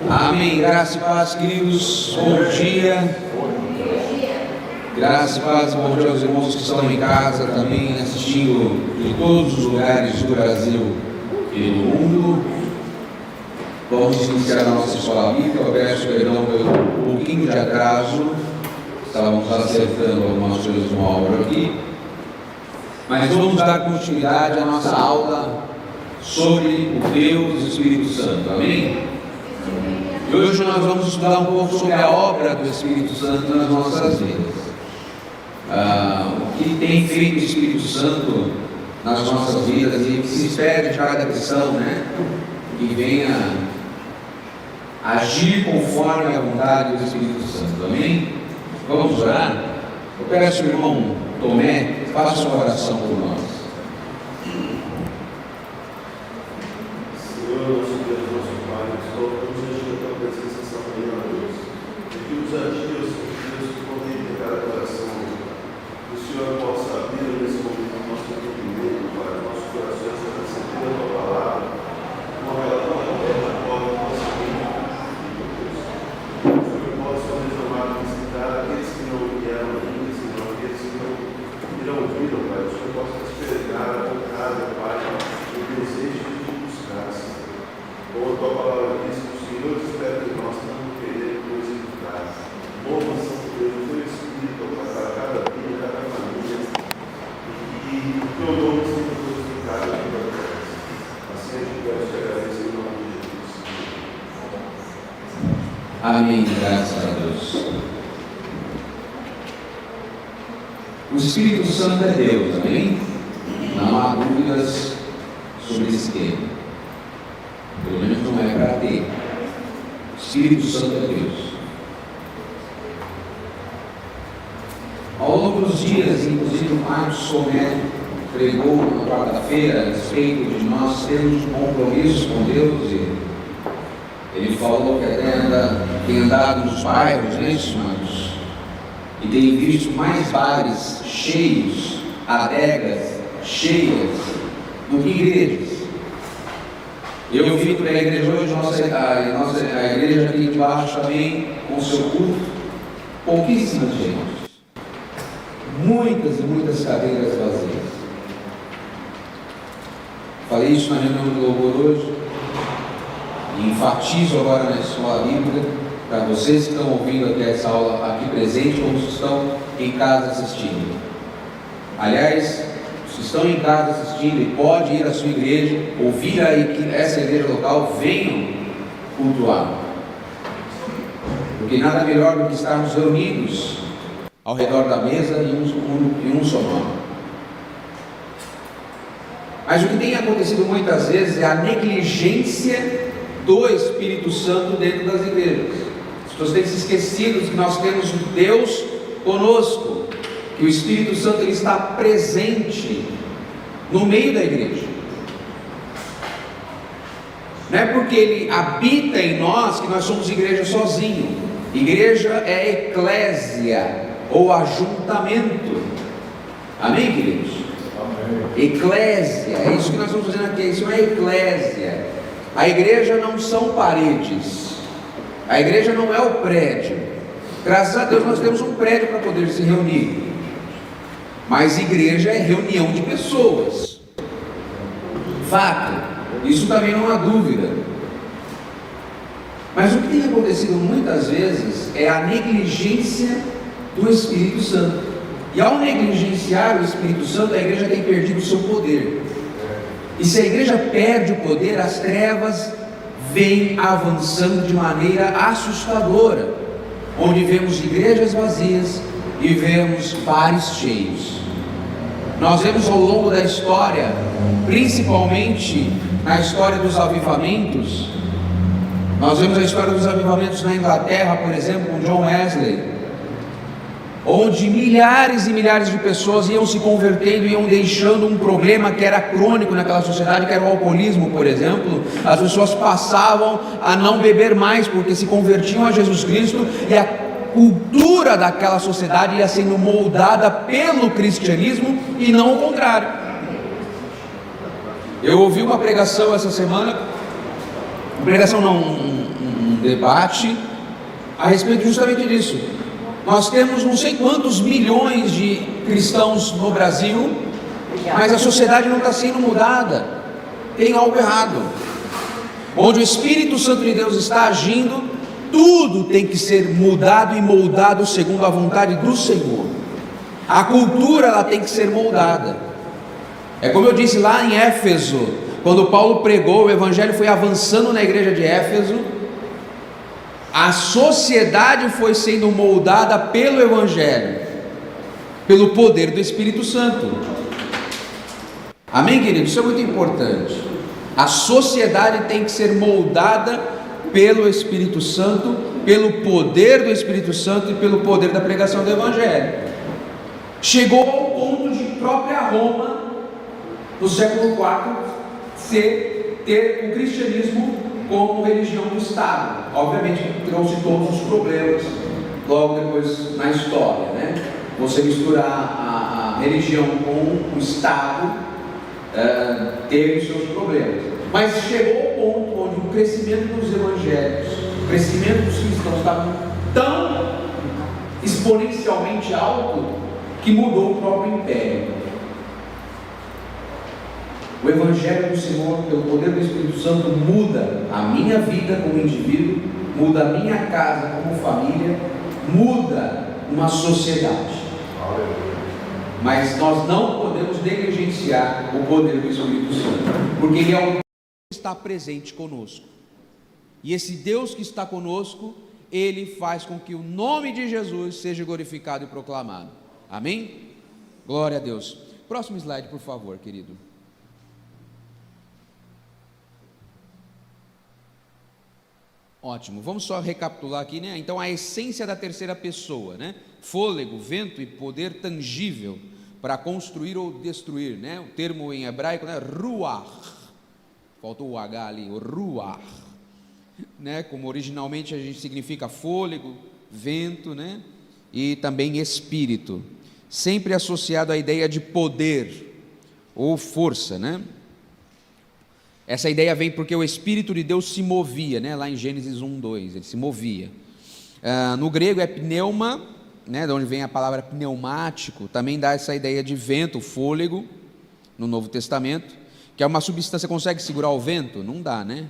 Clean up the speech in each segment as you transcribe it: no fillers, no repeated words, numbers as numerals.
Amém. Graça e paz, queridos. Bom dia. Graça e paz, bom dia aos irmãos que estão em casa também, assistindo de todos os lugares do Brasil e do mundo. Vamos iniciar a nossa escola bíblica. Eu peço perdão pelo pouquinho de atraso. Estávamos acertando algumas coisas no áudio aqui. Mas vamos dar continuidade à nossa aula sobre o Deus Espírito Santo. Amém? E hoje nós vamos estudar um pouco sobre a obra do Espírito Santo nas nossas vidas. O que tem feito o Espírito Santo nas nossas vidas e o que se espera de cada cristão, né? Que venha agir conforme a vontade do Espírito Santo. Amém? Vamos orar? Eu peço ao irmão Tomé, faça uma oração por nós. Senhor, nosso Deus, nosso Pai, estamos diante da tua presença essa manhã, Deus. Pedimos a Ti, Deus, que poder pegar a coração, que o Senhor possa abrir nesse momento o nosso entendimento, Pai, nossos corações para receber a tua palavra, uma palavra aberta a qual nós sabemos, Deus. Que o Senhor possa transformar e visitar aqueles que não vieram ainda, Senhor, aqueles que não irão ouvir, Pai. O Senhor possa despertar a tua casa, Pai, o desejo de buscar, Senhor. Como a tua palavra diz, que o Senhor espera de nós não querer coisa de casa. Mova, Santo Deus, o teu Espírito para cada vida, cada família, e o teu nome seja glorificado em toda a terra. Assim a gente vai te agradecer em nome de Jesus. Amém, graças a Deus. O Espírito Santo é Deus, amém? Não há dúvidas sobre esse tema. Pelo menos não é para ter. O Espírito Santo é Deus. Ao longo dos dias, inclusive o Marcos Tomé pregou na quarta-feira a respeito de nós termos um compromisso com Deus, e ele falou que até tem andado nos bairros, né, Marcos? E tem visto mais bares cheios, adegas cheias, do que igrejas. Eu vim para a igreja hoje, a igreja aqui de baixo também, com o seu culto, pouquíssima gente. Muitas e muitas cadeiras vazias. Falei isso na reunião do louvor hoje, e enfatizo agora na escola bíblica, para vocês que estão ouvindo aqui essa aula aqui presente, ou que estão em casa assistindo. Aliás, se estão em casa assistindo e pode ir à sua igreja, ouvir aí essa igreja local, venham cultuar. Porque nada melhor do que estarmos reunidos ao redor da mesa em um só nome. Mas o que tem acontecido muitas vezes é a negligência do Espírito Santo dentro das igrejas. As pessoas têm se esquecido de que nós temos um Deus conosco, que o Espírito Santo ele está presente no meio da igreja. Não é porque ele habita em nós que nós somos igreja sozinho. Igreja é eclésia ou ajuntamento. Amém, queridos? Amém. Eclésia, é isso que nós estamos fazendo aqui. Isso é eclésia. A igreja não são paredes. A igreja não é o prédio. Graças a Deus nós temos um prédio para poder se reunir. Mas igreja é reunião de pessoas. Fato, isso também não há dúvida. Mas o que tem acontecido muitas vezes é a negligência do Espírito Santo. E ao negligenciar o Espírito Santo, a igreja tem perdido o seu poder. E se a igreja perde o poder, as trevas vêm avançando de maneira assustadora, onde vemos igrejas vazias e vemos bares cheios. Nós vemos ao longo da história, principalmente na história dos avivamentos, nós vemos a história dos avivamentos na Inglaterra, por exemplo, com John Wesley, onde milhares e milhares de pessoas iam se convertendo, iam deixando um problema que era crônico naquela sociedade, que era o alcoolismo, por exemplo. As pessoas passavam a não beber mais, porque se convertiam a Jesus Cristo, e a cultura daquela sociedade ia sendo moldada pelo cristianismo e não o contrário. Eu ouvi uma pregação essa semana, pregação não, um debate a respeito justamente disso. Nós temos não sei quantos milhões de cristãos no Brasil, mas a sociedade não está sendo mudada. Tem algo errado. Onde o Espírito Santo de Deus está agindo, tudo tem que ser mudado e moldado segundo a vontade do Senhor. A cultura, ela tem que ser moldada. É como eu disse lá em Éfeso, quando Paulo pregou, o evangelho foi avançando na igreja de Éfeso, a sociedade foi sendo moldada pelo evangelho, pelo poder do Espírito Santo. Amém, querido? Isso é muito importante. A sociedade tem que ser moldada pelo Espírito Santo, pelo poder do Espírito Santo e pelo poder da pregação do evangelho. Chegou ao ponto de própria Roma, no século IV, ter o cristianismo como religião do Estado. Obviamente trouxe todos os problemas logo depois na história, né? Você misturar a religião com o Estado, teve os seus problemas. Mas chegou ao ponto onde o crescimento dos evangélicos, o crescimento dos cristãos estava tão exponencialmente alto que mudou o próprio império. O Evangelho do Senhor, pelo poder do Espírito Santo, muda a minha vida como indivíduo, muda a minha casa como família, muda uma sociedade. Mas nós não podemos negligenciar o poder do Espírito Santo, porque Ele é o Deus que está presente conosco. E esse Deus que está conosco, Ele faz com que o nome de Jesus seja glorificado e proclamado. Amém? Glória a Deus. Próximo slide, por favor, querido. Ótimo, vamos só recapitular aqui, né? Então, a essência da terceira pessoa, né? Fôlego, vento e poder tangível para construir ou destruir, né? O termo em hebraico, né? Ruach, faltou o H ali, o Ruach, né? Como originalmente a gente significa fôlego, vento, né? E também espírito, sempre associado à ideia de poder ou força, né? Essa ideia vem porque o Espírito de Deus se movia, né? Lá em Gênesis 1:2, ele se movia. No grego é pneuma, né? De onde vem a palavra pneumático, também dá essa ideia de vento, fôlego, no Novo Testamento, que é uma substância. Consegue segurar o vento? Não dá, né?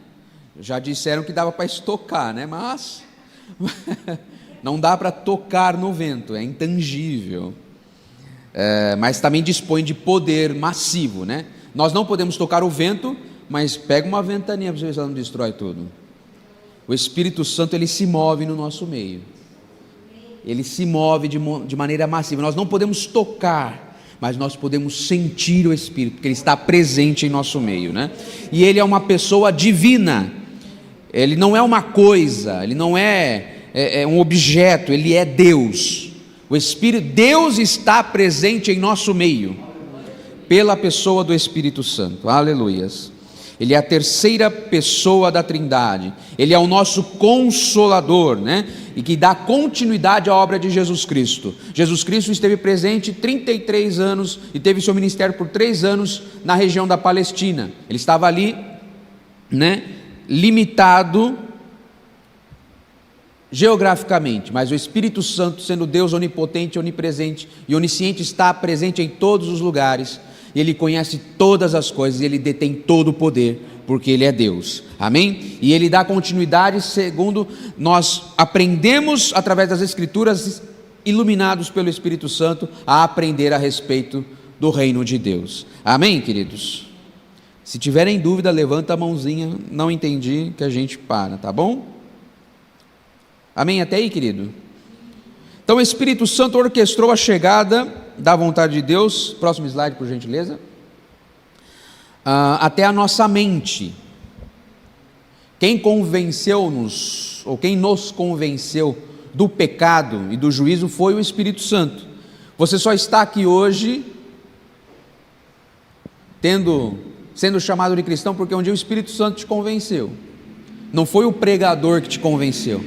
Já disseram que dava para estocar, né? Mas não dá para tocar no vento, é intangível. Mas também dispõe de poder massivo, né? Nós não podemos tocar o vento, mas pega uma ventania para você ver se ela não destrói tudo. O Espírito Santo, ele se move no nosso meio, ele se move de maneira massiva. Nós não podemos tocar, mas nós podemos sentir o Espírito, porque ele está presente em nosso meio, né? E ele é uma pessoa divina, ele não é uma coisa, ele não é um objeto, ele é Deus. O Espírito, Deus está presente em nosso meio, pela pessoa do Espírito Santo. Aleluias. Ele é a terceira pessoa da Trindade, ele é o nosso Consolador, né? E que dá continuidade à obra de Jesus Cristo. Jesus Cristo esteve presente 33 anos e teve seu ministério por 3 anos na região da Palestina. Ele estava ali, né? Limitado geograficamente, mas o Espírito Santo, sendo Deus onipotente, onipresente e onisciente, está presente em todos os lugares. Ele conhece todas as coisas, ele detém todo o poder, porque ele é Deus. Amém? E ele dá continuidade segundo nós aprendemos através das Escrituras, iluminados pelo Espírito Santo, a aprender a respeito do reino de Deus. Amém, queridos? Se tiverem dúvida, levanta a mãozinha. Não entendi, que a gente para, tá bom? Amém até aí, querido? Então o Espírito Santo orquestrou a chegada da vontade de Deus, próximo slide por gentileza, até a nossa mente. Quem convenceu-nos, ou quem nos convenceu do pecado e do juízo foi o Espírito Santo. Você só está aqui hoje, sendo chamado de cristão, porque um dia o Espírito Santo te convenceu. Não foi o pregador que te convenceu.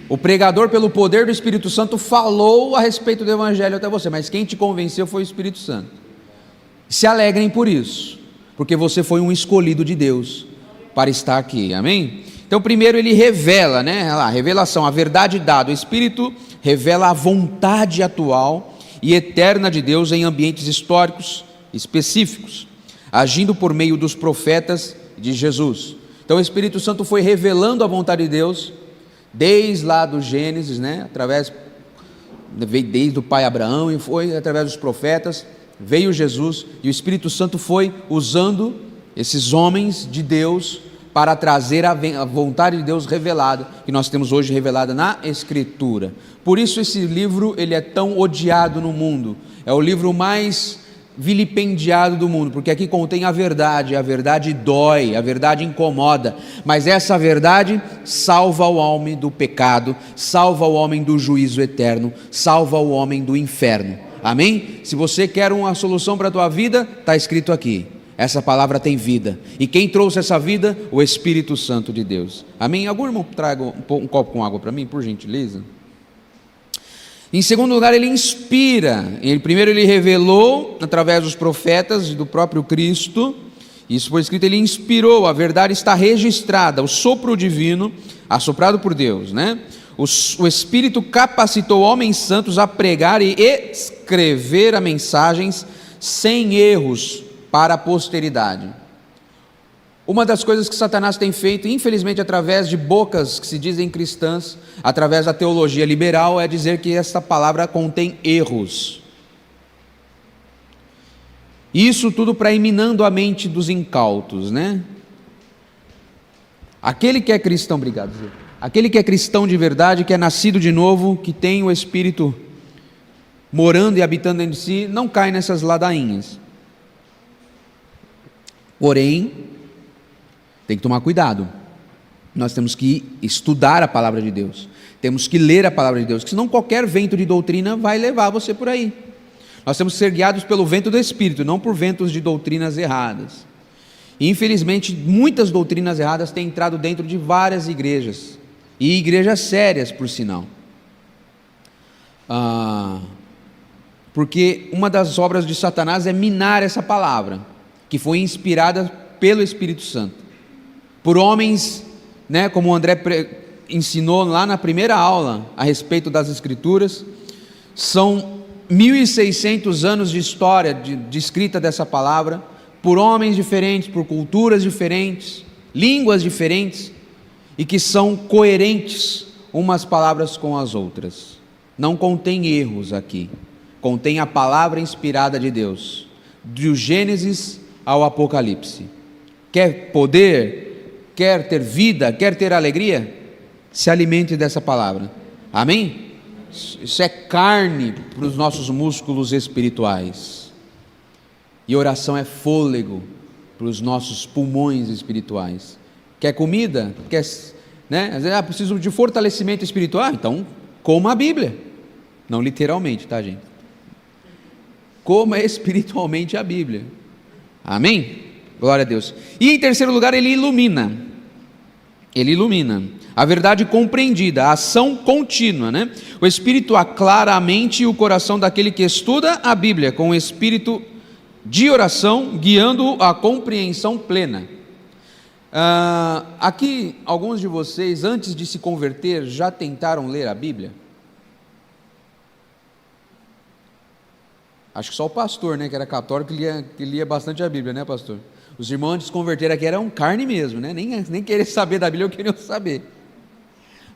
O pregador, pelo poder do Espírito Santo, falou a respeito do Evangelho até você, mas quem te convenceu foi o Espírito Santo. Se alegrem por isso, porque você foi um escolhido de Deus para estar aqui, amém? Então, primeiro ele revela, né? A revelação, a verdade dada. O Espírito revela a vontade atual e eterna de Deus em ambientes históricos específicos, agindo por meio dos profetas de Jesus. Então, o Espírito Santo foi revelando a vontade de Deus desde lá do Gênesis, né? Veio desde o pai Abraão e foi através dos profetas, veio Jesus, e o Espírito Santo foi usando esses homens de Deus para trazer a vontade de Deus revelada, que nós temos hoje revelada na Escritura. Por isso esse livro ele é tão odiado no mundo, é o livro mais vilipendiado do mundo, porque aqui contém a verdade dói, a verdade incomoda, mas essa verdade salva o homem do pecado, salva o homem do juízo eterno, salva o homem do inferno, amém? Se você quer uma solução para a tua vida, está escrito aqui, essa palavra tem vida, e quem trouxe essa vida? O Espírito Santo de Deus, amém? Algum irmão traga um copo com água para mim, por gentileza? Em segundo lugar, ele inspira. Primeiro ele revelou através dos profetas e do próprio Cristo, isso foi escrito, ele inspirou, a verdade está registrada, o sopro divino, assoprado por Deus, né? O Espírito capacitou homens santos a pregar e escrever as mensagens sem erros para a posteridade. Uma das coisas que Satanás tem feito, infelizmente através de bocas que se dizem cristãs, através da teologia liberal, é dizer que esta palavra contém erros. Isso tudo para ir minando a mente dos incautos, né? Aquele que é cristão, obrigado, Zé. Aquele que é cristão de verdade, que é nascido de novo, que tem o Espírito morando e habitando em si, não cai nessas ladainhas. Porém, tem que tomar cuidado. Nós temos que estudar a palavra de Deus, temos que ler a palavra de Deus, porque senão qualquer vento de doutrina vai levar você por aí. Nós temos que ser guiados pelo vento do Espírito, não por ventos de doutrinas erradas. E infelizmente muitas doutrinas erradas têm entrado dentro de várias igrejas, e igrejas sérias por sinal, porque uma das obras de Satanás é minar essa palavra, que foi inspirada pelo Espírito Santo, por homens, né, como o André ensinou lá na primeira aula a respeito das Escrituras. São 1.600 anos de história de escrita dessa palavra, por homens diferentes, por culturas diferentes, línguas diferentes, e que são coerentes umas palavras com as outras. Não contém erros aqui, contém a palavra inspirada de Deus, do Gênesis ao Apocalipse. Quer poder? Quer ter vida, quer ter alegria? Se alimente dessa palavra, amém? Isso é carne para os nossos músculos espirituais, e oração é fôlego para os nossos pulmões espirituais. Quer comida? Quer, né? Às vezes, preciso de fortalecimento espiritual, então coma a Bíblia, não literalmente, tá, gente? Coma espiritualmente a Bíblia, amém? Glória a Deus. E em terceiro lugar, ele ilumina. Ele ilumina a verdade compreendida, a ação contínua, né? O Espírito aclara a mente e o coração daquele que estuda a Bíblia com o espírito de oração, guiando a compreensão plena. Aqui, alguns de vocês, antes de se converter, já tentaram ler a Bíblia? Acho que só o pastor, né, que era católico, que lia bastante a Bíblia, né, pastor? Os irmãos antes de se converter aqui eram carne mesmo, né? Nem querer saber da Bíblia, eu queria saber.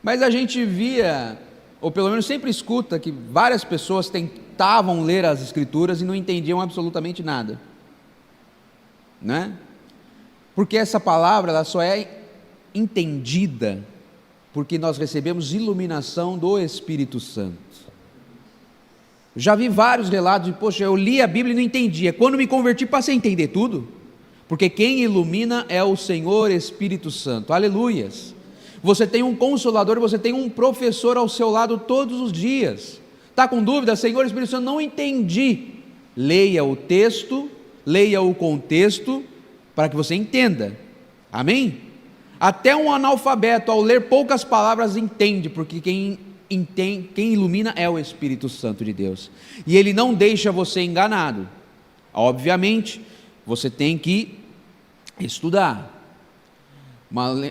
Mas a gente via, ou pelo menos sempre escuta, que várias pessoas tentavam ler as Escrituras e não entendiam absolutamente nada, né? Porque essa palavra ela só é entendida porque nós recebemos iluminação do Espírito Santo. Já vi vários relatos de, poxa, eu li a Bíblia e não entendia, quando me converti passei a entender tudo, porque quem ilumina é o Senhor Espírito Santo, aleluias. Você tem um consolador, você tem um professor ao seu lado todos os dias. Está com dúvida? Senhor Espírito Santo, não entendi. Leia o texto, leia o contexto, para que você entenda, amém? Até um analfabeto, ao ler poucas palavras, entende, porque quem ilumina é o Espírito Santo de Deus, e ele não deixa você enganado. Obviamente, você tem que estudar,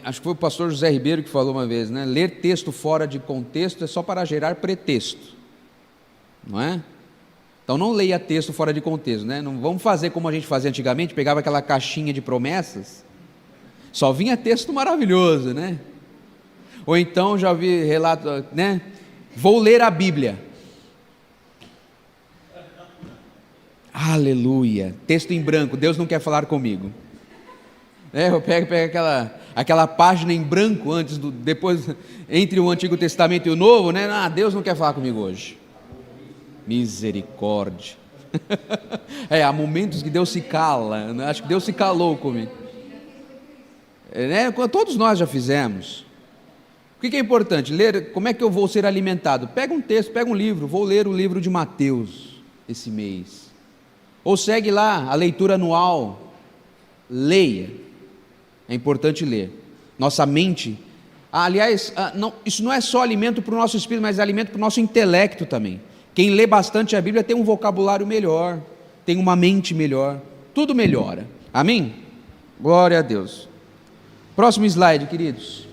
Acho que foi o pastor José Ribeiro que falou uma vez, né? Ler texto fora de contexto é só para gerar pretexto, não é? Então não leia texto fora de contexto, né? Não vamos fazer como a gente fazia antigamente, pegava aquela caixinha de promessas, só vinha texto maravilhoso, né? Ou então já vi relato, né? Vou ler a Bíblia. Aleluia, texto em branco, Deus não quer falar comigo. Eu pego aquela página em branco depois, entre o Antigo Testamento e o Novo, né? Deus não quer falar comigo hoje. Misericórdia. Há momentos que Deus se cala, né? Acho que Deus se calou comigo. Todos nós já fizemos. O que é importante? Ler. Como é que eu vou ser alimentado? Pega um texto, pega um livro. Vou ler o livro de Mateus esse mês. Ou segue lá a leitura anual. Leia. É importante ler. Nossa mente. Aliás, isso não é só alimento para o nosso espírito, mas é alimento para o nosso intelecto também. Quem lê bastante a Bíblia tem um vocabulário melhor, tem uma mente melhor, tudo melhora. Amém? Glória a Deus. Próximo slide, queridos.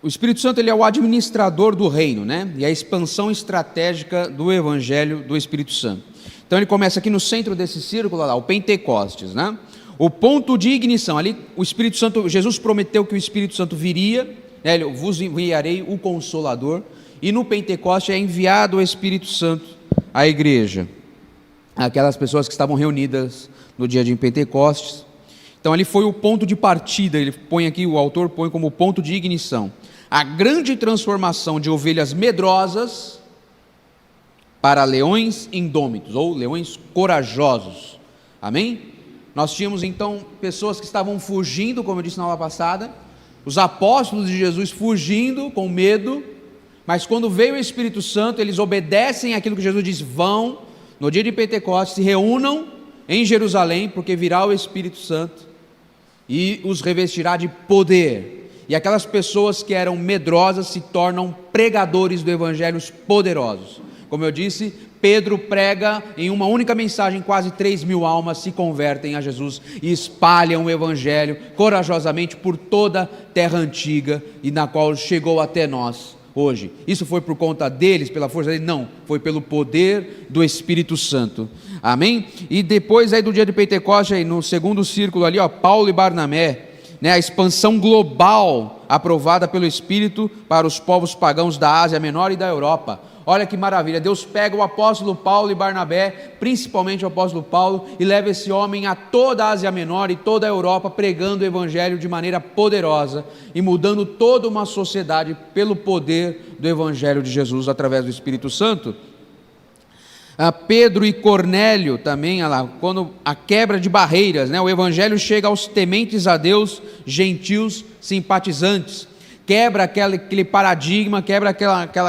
O Espírito Santo, ele é o administrador do reino, né? E a expansão estratégica do Evangelho do Espírito Santo. Então ele começa aqui no centro desse círculo, lá, o Pentecostes, né? O ponto de ignição, ali o Espírito Santo, Jesus prometeu que o Espírito Santo viria, né? Eu vos enviarei o Consolador, e no Pentecoste é enviado o Espírito Santo à igreja, aquelas pessoas que estavam reunidas no dia de Pentecostes. Então ali foi o ponto de partida, ele põe aqui, o autor põe como ponto de ignição, a grande transformação de ovelhas medrosas para leões indômitos, ou leões corajosos, amém? Nós tínhamos então pessoas que estavam fugindo, como eu disse na aula passada, os apóstolos de Jesus fugindo com medo, mas quando veio o Espírito Santo, eles obedecem àquilo que Jesus diz: vão, no dia de Pentecostes, se reúnam em Jerusalém, porque virá o Espírito Santo e os revestirá de poder, e aquelas pessoas que eram medrosas se tornam pregadores do Evangelho poderosos. Como eu disse, Pedro prega em uma única mensagem, quase 3.000 almas se convertem a Jesus e espalham o Evangelho corajosamente por toda a terra antiga e na qual chegou até nós hoje. Isso foi por conta deles, pela força deles? Não, foi pelo poder do Espírito Santo. Amém? E depois aí do dia de Pentecostes, aí no segundo círculo ali, Paulo e Barnabé, né, a expansão global aprovada pelo Espírito para os povos pagãos da Ásia Menor e da Europa. Olha que maravilha, Deus pega o apóstolo Paulo e Barnabé, principalmente o apóstolo Paulo, e leva esse homem a toda a Ásia Menor e toda a Europa, pregando o Evangelho de maneira poderosa e mudando toda uma sociedade pelo poder do Evangelho de Jesus através do Espírito Santo. Pedro e Cornélio também, quando a quebra de barreiras, né? O Evangelho chega aos tementes a Deus, gentios, simpatizantes, quebra aquele paradigma, quebra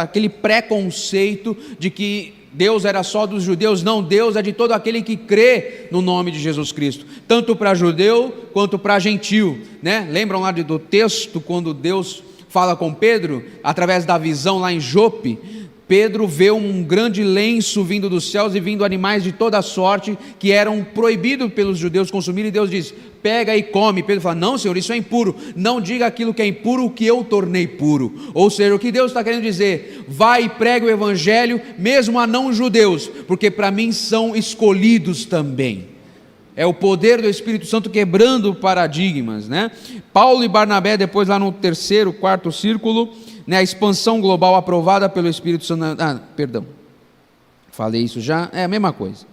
aquele preconceito de que Deus era só dos judeus. Não, Deus é de todo aquele que crê no nome de Jesus Cristo, tanto para judeu quanto para gentio, né? Lembram lá do texto, quando Deus fala com Pedro, através da visão lá em Jope, Pedro vê um grande lenço vindo dos céus e vindo animais de toda sorte que eram proibidos pelos judeus consumirem, e Deus diz: pega e come. Pedro fala: não, Senhor, isso é impuro. Não diga aquilo que é impuro, o que eu tornei puro. Ou seja, o que Deus está querendo dizer: vai e prega o Evangelho mesmo a não judeus, porque para mim são escolhidos também. É o poder do Espírito Santo quebrando paradigmas, né? Paulo e Barnabé, depois lá no terceiro, quarto círculo, né, a expansão global aprovada pelo Espírito Santo. Perdão, falei isso já, é a mesma coisa.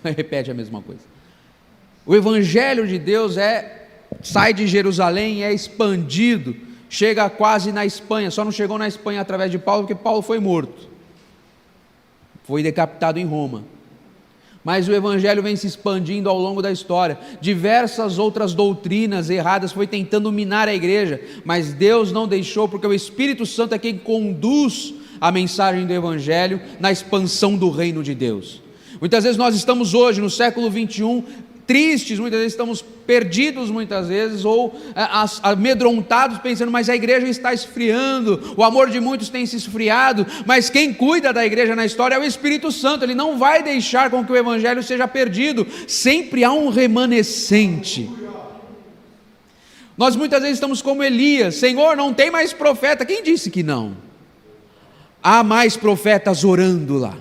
Repete a mesma coisa. O Evangelho de Deus sai de Jerusalém e é expandido, chega quase na Espanha. Só não chegou na Espanha através de Paulo, porque Paulo foi morto, foi decapitado em Roma. Mas o Evangelho vem se expandindo ao longo da história. Diversas outras doutrinas erradas foi tentando minar a igreja, mas Deus não deixou, porque o Espírito Santo é quem conduz a mensagem do Evangelho na expansão do reino de Deus. Muitas vezes nós estamos hoje no século 21 tristes, muitas vezes estamos perdidos, muitas vezes, ou amedrontados, pensando, mas a igreja está esfriando, o amor de muitos tem se esfriado, mas quem cuida da igreja na história é o Espírito Santo, ele não vai deixar com que o evangelho seja perdido, sempre há um remanescente. Nós muitas vezes estamos como Elias, Senhor, não tem mais profeta, quem disse que não? Há mais profetas orando lá.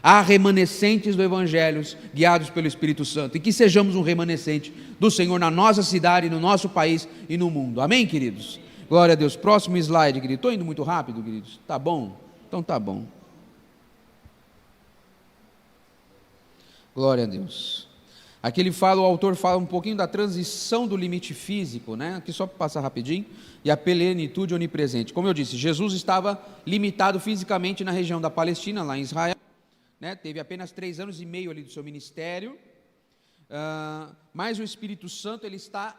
Há remanescentes do Evangelho, guiados pelo Espírito Santo, e que sejamos um remanescente do Senhor na nossa cidade, no nosso país e no mundo, amém, queridos? Glória a Deus. Próximo slide, querido. Estou indo muito rápido, queridos? Tá bom? Então tá bom. Glória a Deus. Aqui o autor fala um pouquinho da transição do limite físico, né? Aqui só para passar rapidinho, e a plenitude onipresente. Como eu disse, Jesus estava limitado fisicamente na região da Palestina, lá em Israel, né? Teve apenas 3 anos e meio ali do seu ministério, mas o Espírito Santo, ele está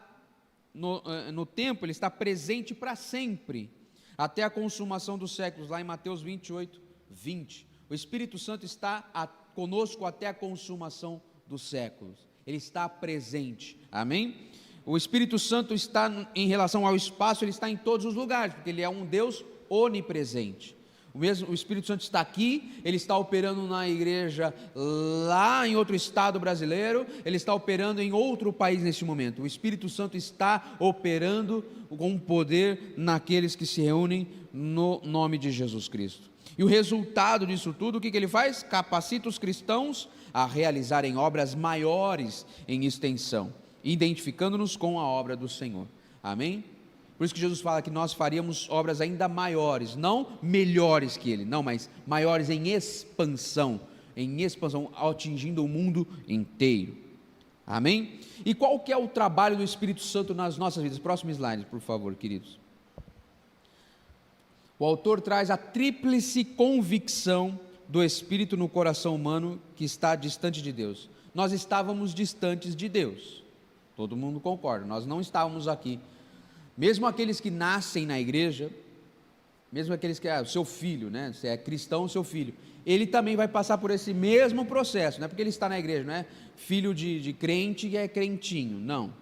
no tempo, ele está presente para sempre, até a consumação dos séculos, lá em Mateus 28, 20. O Espírito Santo está conosco até a consumação dos séculos, ele está presente, amém? O Espírito Santo está, em relação ao espaço, ele está em todos os lugares, porque ele é um Deus onipresente. O Espírito Santo está aqui, ele está operando na igreja lá em outro estado brasileiro, ele está operando em outro país neste momento. O Espírito Santo está operando com poder naqueles que se reúnem no nome de Jesus Cristo. E o resultado disso tudo, o que ele faz? Capacita os cristãos a realizarem obras maiores em extensão, identificando-nos com a obra do Senhor, amém? Por isso que Jesus fala que nós faríamos obras ainda maiores, não melhores que Ele, não, mas maiores em expansão, atingindo o mundo inteiro, amém? E qual que é o trabalho do Espírito Santo nas nossas vidas? Próximo slide, por favor, queridos. O autor traz a tríplice convicção do Espírito no coração humano que está distante de Deus. Nós estávamos distantes de Deus, todo mundo concorda, nós não estávamos aqui. Mesmo aqueles que nascem na igreja, mesmo aqueles que, o seu filho, né? Se é cristão, o seu filho, ele também vai passar por esse mesmo processo, não é porque ele está na igreja, não é filho de crente e é crentinho, não.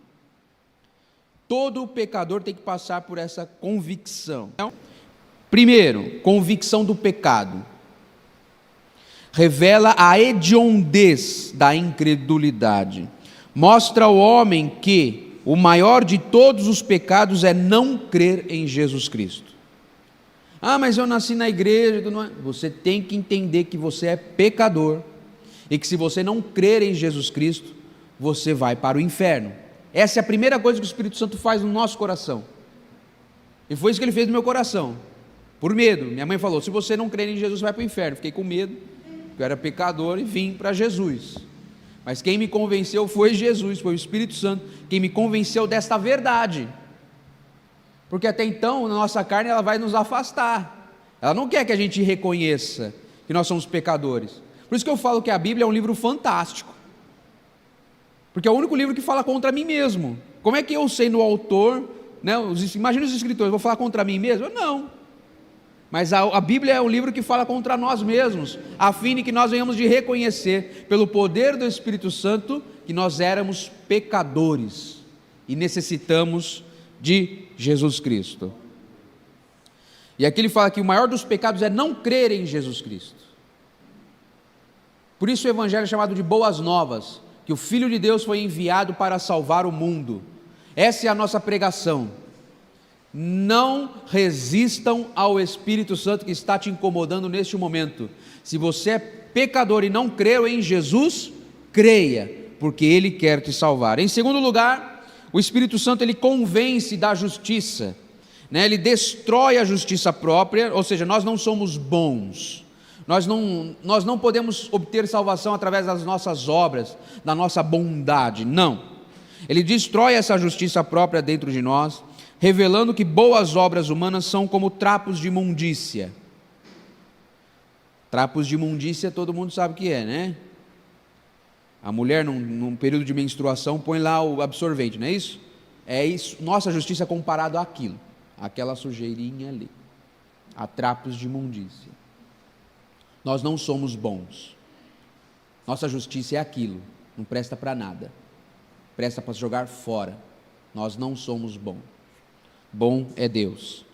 Todo pecador tem que passar por essa convicção. Então, primeiro, convicção do pecado. Revela a hediondez da incredulidade. Mostra ao homem que o maior de todos os pecados é não crer em Jesus Cristo. Mas eu nasci na igreja, não é? Você tem que entender que você é pecador, e que se você não crer em Jesus Cristo, você vai para o inferno. Essa é a primeira coisa que o Espírito Santo faz no nosso coração, e foi isso que ele fez no meu coração, por medo. Minha mãe falou, se você não crer em Jesus, vai para o inferno. Fiquei com medo, eu era pecador e vim para Jesus. Mas quem me convenceu foi Jesus, foi o Espírito Santo, quem me convenceu desta verdade, porque até então, a nossa carne, ela vai nos afastar, ela não quer que a gente reconheça que nós somos pecadores. Por isso que eu falo que a Bíblia é um livro fantástico, porque é o único livro que fala contra mim mesmo. Como é que eu sei no autor, né, imagina os escritores, vou falar contra mim mesmo? Não. Mas a Bíblia é um livro que fala contra nós mesmos, a fim de que nós venhamos de reconhecer, pelo poder do Espírito Santo, que nós éramos pecadores e necessitamos de Jesus Cristo. E aqui ele fala que o maior dos pecados é não crer em Jesus Cristo. Por isso o Evangelho é chamado de Boas Novas, que o Filho de Deus foi enviado para salvar o mundo. Essa é a nossa pregação. Não resistam ao Espírito Santo que está te incomodando neste momento. Se você é pecador e não creu em Jesus, creia, porque Ele quer te salvar. Em segundo lugar, o Espírito Santo, ele convence da justiça, né? Ele destrói a justiça própria, ou seja, nós não somos bons, nós não podemos obter salvação através das nossas obras, da nossa bondade, não. Ele destrói essa justiça própria dentro de nós, revelando que boas obras humanas são como trapos de imundícia. Trapos de imundícia todo mundo sabe o que é, né? A mulher num período de menstruação põe lá o absorvente, não é isso? É isso, nossa justiça é comparado àquilo, aquela sujeirinha ali, a trapos de imundícia. Nós não somos bons, nossa justiça é aquilo, não presta para nada, presta para jogar fora. Nós não somos bons, bom é Deus,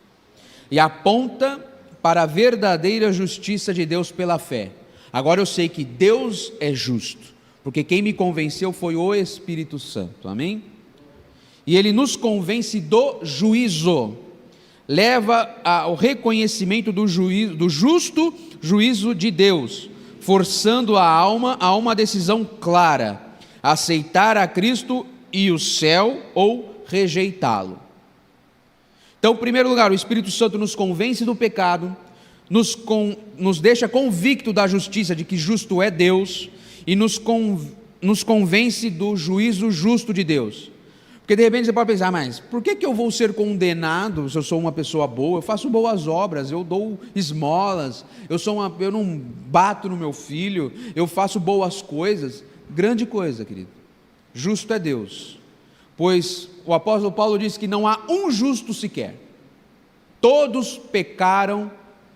e aponta para a verdadeira justiça de Deus pela fé. Agora eu sei que Deus é justo, porque quem me convenceu foi o Espírito Santo, amém? E ele nos convence do juízo, leva ao reconhecimento do juízo, do justo juízo de Deus, forçando a alma a uma decisão clara: aceitar a Cristo e o céu ou rejeitá-lo. Então, em primeiro lugar, o Espírito Santo nos convence do pecado, nos deixa convicto da justiça, de que justo é Deus, e nos convence do juízo justo de Deus. Porque de repente você pode pensar, mas por que eu vou ser condenado se eu sou uma pessoa boa? Eu faço boas obras, eu dou esmolas, eu não bato no meu filho, eu faço boas coisas. Grande coisa, querido, justo é Deus, pois o apóstolo Paulo diz que não há um justo sequer, todos pecaram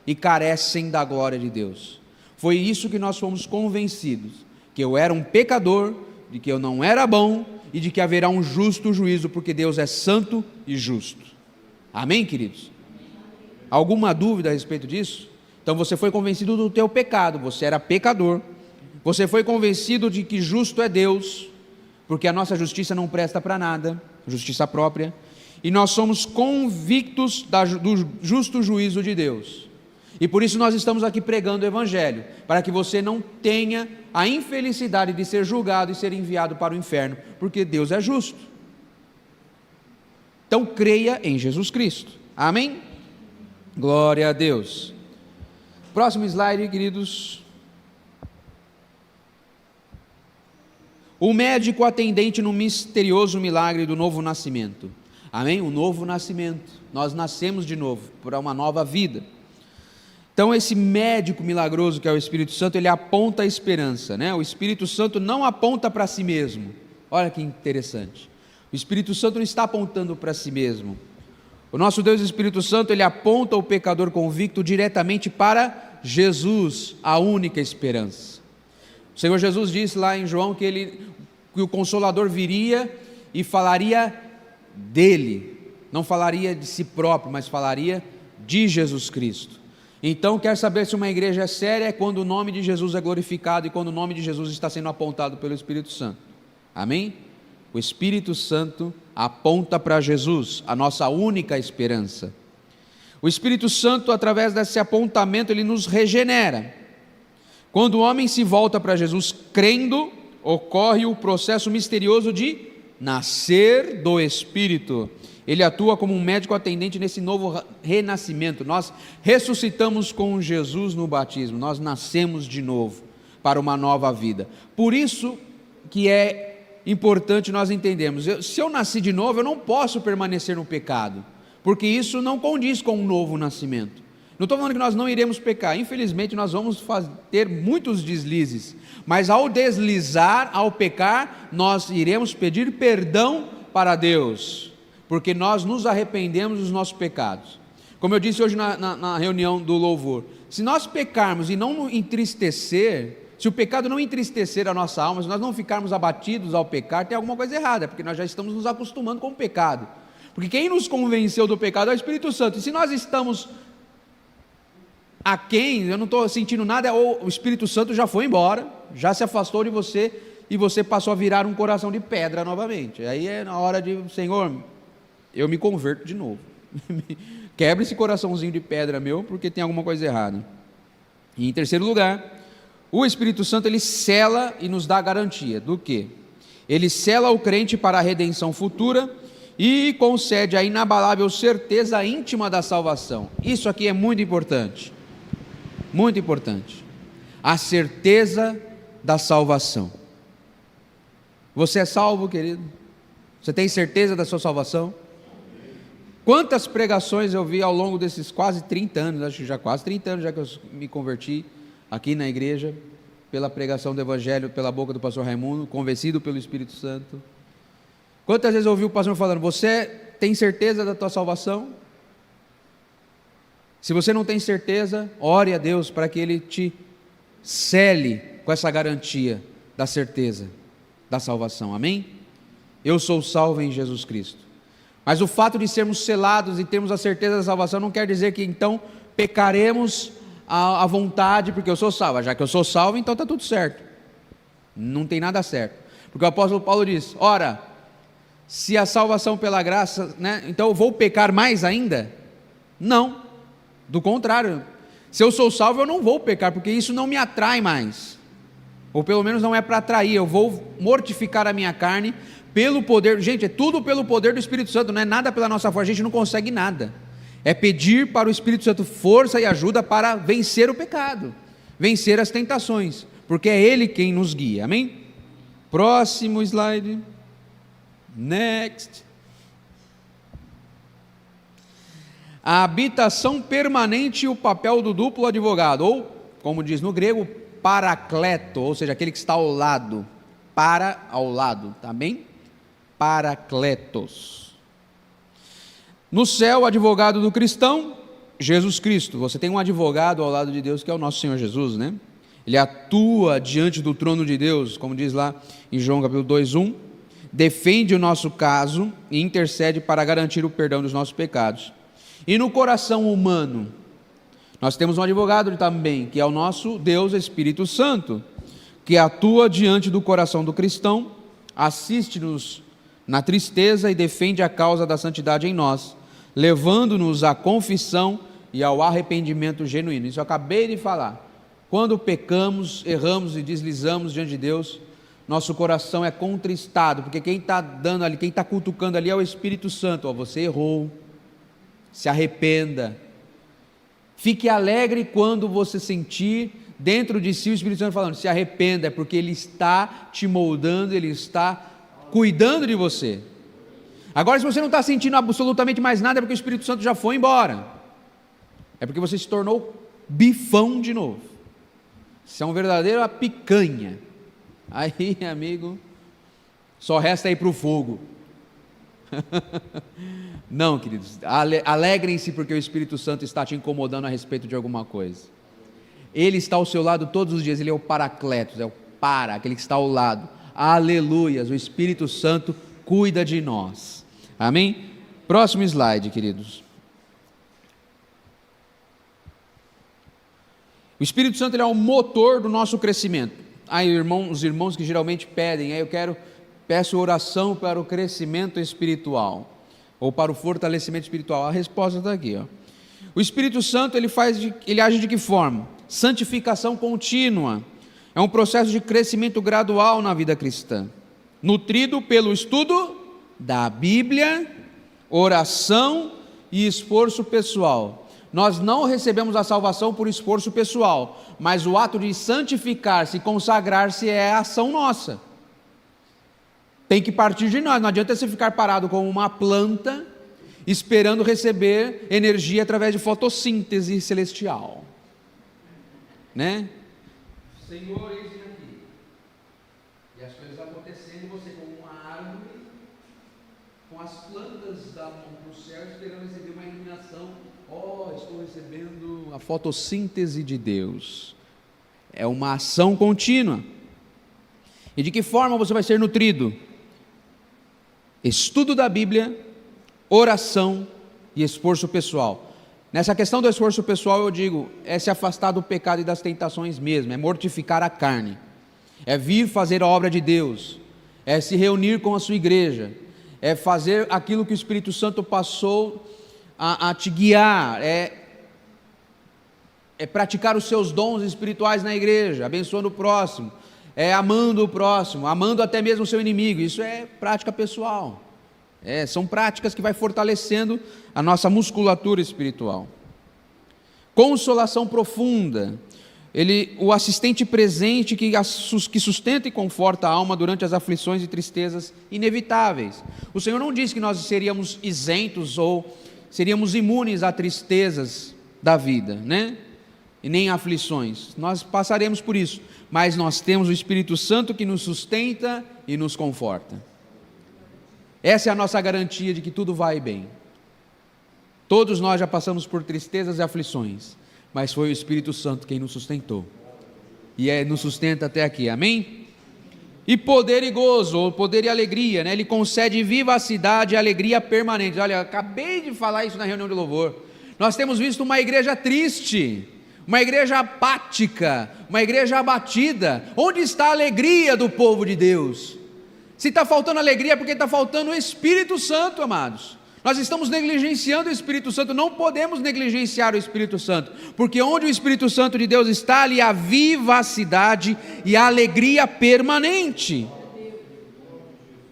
e carecem da glória de Deus. Foi isso que nós fomos convencidos, que eu era um pecador, de que eu não era bom, e de que haverá um justo juízo, porque Deus é santo e justo. Amém, queridos? Alguma dúvida a respeito disso? Então você foi convencido do teu pecado, você era pecador, você foi convencido de que justo é Deus, porque a nossa justiça não presta para nada, justiça própria, e nós somos convictos do justo juízo de Deus, e por isso nós estamos aqui pregando o Evangelho, para que você não tenha a infelicidade de ser julgado e ser enviado para o inferno, porque Deus é justo. Então creia em Jesus Cristo, amém? Glória a Deus. Próximo slide, queridos. O médico atendente no misterioso milagre do novo nascimento, amém? O novo nascimento, nós nascemos de novo, para uma nova vida. Então esse médico milagroso que é o Espírito Santo, ele aponta a esperança, né? O Espírito Santo não aponta para si mesmo, olha que interessante, o Espírito Santo não está apontando para si mesmo. O nosso Deus, o Espírito Santo, ele aponta o pecador convicto diretamente para Jesus, a única esperança. O Senhor Jesus disse lá em João que o Consolador viria e falaria dele, não falaria de si próprio, mas falaria de Jesus Cristo. Então, quer saber se uma igreja é séria? É quando o nome de Jesus é glorificado e quando o nome de Jesus está sendo apontado pelo Espírito Santo, amém? O Espírito Santo aponta para Jesus, a nossa única esperança. O Espírito Santo, através desse apontamento, ele nos regenera. Quando o homem se volta para Jesus crendo, ocorre o processo misterioso de nascer do Espírito. Ele atua como um médico atendente nesse novo renascimento. Nós ressuscitamos com Jesus no batismo, nós nascemos de novo para uma nova vida. Por isso que é importante nós entendermos, se eu nasci de novo, eu não posso permanecer no pecado, porque isso não condiz com um novo nascimento. Não estou falando que nós não iremos pecar, infelizmente nós vamos ter muitos deslizes, mas ao deslizar, ao pecar, nós iremos pedir perdão para Deus, porque nós nos arrependemos dos nossos pecados. Como eu disse hoje na reunião do louvor, se nós pecarmos e não entristecer, se o pecado não entristecer a nossa alma, se nós não ficarmos abatidos ao pecar, tem alguma coisa errada, porque nós já estamos nos acostumando com o pecado, porque quem nos convenceu do pecado é o Espírito Santo, e se nós estamos aquém, eu não estou sentindo nada, ou o Espírito Santo já foi embora, já se afastou de você, e você passou a virar um coração de pedra novamente. Aí é na hora de, Senhor, eu me converto de novo, quebra esse coraçãozinho de pedra meu, porque tem alguma coisa errada. E em terceiro lugar, o Espírito Santo, ele sela e nos dá a garantia do quê? Ele sela o crente para a redenção futura e concede a inabalável certeza íntima da salvação. Isso aqui é muito importante, a certeza da salvação. Você é salvo, querido? Você tem certeza da sua salvação? Quantas pregações eu vi ao longo desses quase 30 anos, acho que já quase 30 anos já que eu me converti aqui na igreja, pela pregação do Evangelho, pela boca do pastor Raimundo, convencido pelo Espírito Santo. Quantas vezes eu ouvi o pastor falando, você tem certeza da tua salvação? Se você não tem certeza, ore a Deus para que Ele te cele com essa garantia da certeza. da salvação, amém? Eu sou salvo em Jesus Cristo. Mas o fato de sermos selados e termos a certeza da salvação não quer dizer que então pecaremos à vontade, porque eu sou salvo. Já que eu sou salvo, então está tudo certo. Não tem nada certo. Porque o apóstolo Paulo diz: ora, se a salvação pela graça, né, então eu vou pecar mais ainda? Não, do contrário. Se eu sou salvo, eu não vou pecar, porque isso não me atrai mais. Ou pelo menos não é para atrair. Eu vou mortificar a minha carne pelo poder. Gente, é tudo pelo poder do Espírito Santo, não é nada pela nossa força. A gente não consegue nada. É pedir para o Espírito Santo força e ajuda para vencer o pecado, vencer as tentações, porque é Ele quem nos guia, amém? Próximo slide. Next. A habitação permanente e o papel do duplo advogado, ou, como diz no grego, paracleto, ou seja, aquele que está ao lado, ao lado, tá bem? Paracletos. No céu, o advogado do cristão, Jesus Cristo. Você tem um advogado ao lado de Deus, que é o nosso Senhor Jesus, né? Ele atua diante do trono de Deus, como diz lá em João capítulo 2:1, defende o nosso caso e intercede para garantir o perdão dos nossos pecados. E no coração humano, nós temos um advogado também, que é o nosso Deus Espírito Santo, que atua diante do coração do cristão, assiste-nos na tristeza e defende a causa da santidade em nós, levando-nos à confissão e ao arrependimento genuíno. Isso eu acabei de falar. Quando pecamos, erramos e deslizamos diante de Deus, nosso coração é contristado, porque quem está dando ali, quem está cutucando ali é o Espírito Santo. Você errou, se arrependa. Fique alegre quando você sentir dentro de si o Espírito Santo falando: se arrependa, é porque Ele está te moldando, Ele está cuidando de você. Agora, se você não está sentindo absolutamente mais nada, é porque o Espírito Santo já foi embora, é porque você se tornou bifão de novo. Você é um verdadeiro picanha. Aí, amigo, só resta ir para o fogo. Não, queridos, alegrem-se porque o Espírito Santo está te incomodando a respeito de alguma coisa. Ele está ao seu lado todos os dias. Ele é o paracletos, aquele que está ao lado. Aleluias, o Espírito Santo cuida de nós, amém? Próximo slide, queridos. O Espírito Santo, ele é o motor do nosso crescimento. Aí, os irmãos que geralmente pedem, peço oração para o crescimento espiritual, ou para o fortalecimento espiritual. A resposta está aqui, ó. O Espírito Santo, ele age de que forma? Santificação contínua. É um processo de crescimento gradual na vida cristã, nutrido pelo estudo da Bíblia, oração e esforço pessoal. Nós não recebemos a salvação por esforço pessoal, mas o ato de santificar-se, consagrar-se é a ação nossa. Tem que partir de nós. Não adianta você ficar parado como uma planta, esperando receber energia através de fotossíntese celestial, né? Senhor, eis-me aqui. E as coisas acontecendo, e você como uma árvore, com as plantas do céu, esperando receber uma iluminação. Estou recebendo a fotossíntese de Deus. É uma ação contínua. E de que forma você vai ser nutrido? Estudo da Bíblia, oração e esforço pessoal. Nessa questão do esforço pessoal, eu digo, é se afastar do pecado e das tentações mesmo, é mortificar a carne, é vir fazer a obra de Deus, é se reunir com a sua igreja, é fazer aquilo que o Espírito Santo passou a te guiar, é praticar os seus dons espirituais na igreja, abençoando o próximo, amando o próximo, amando até mesmo o seu inimigo. Isso é prática pessoal. São práticas que vai fortalecendo a nossa musculatura espiritual. Consolação profunda. O assistente presente que sustenta e conforta a alma durante as aflições e tristezas inevitáveis. O Senhor não disse que nós seríamos isentos ou seríamos imunes a tristezas da vida, né? E nem aflições. Nós passaremos por isso, mas nós temos o Espírito Santo que nos sustenta e nos conforta. Essa é a nossa garantia de que tudo vai bem. Todos nós já passamos por tristezas e aflições, mas foi o Espírito Santo quem nos sustentou, e nos sustenta até aqui, amém? e poder e gozo, ou poder e alegria, né? Ele concede vivacidade e alegria permanente. Olha, eu acabei de falar isso na reunião de louvor. Nós temos visto uma igreja triste, uma igreja apática, uma igreja abatida. Onde está a alegria do povo de Deus? Se está faltando alegria é porque está faltando o Espírito Santo, amados. Nós estamos negligenciando o Espírito Santo. Não podemos negligenciar o Espírito Santo, porque onde o Espírito Santo de Deus está, ali há vivacidade e a alegria permanente.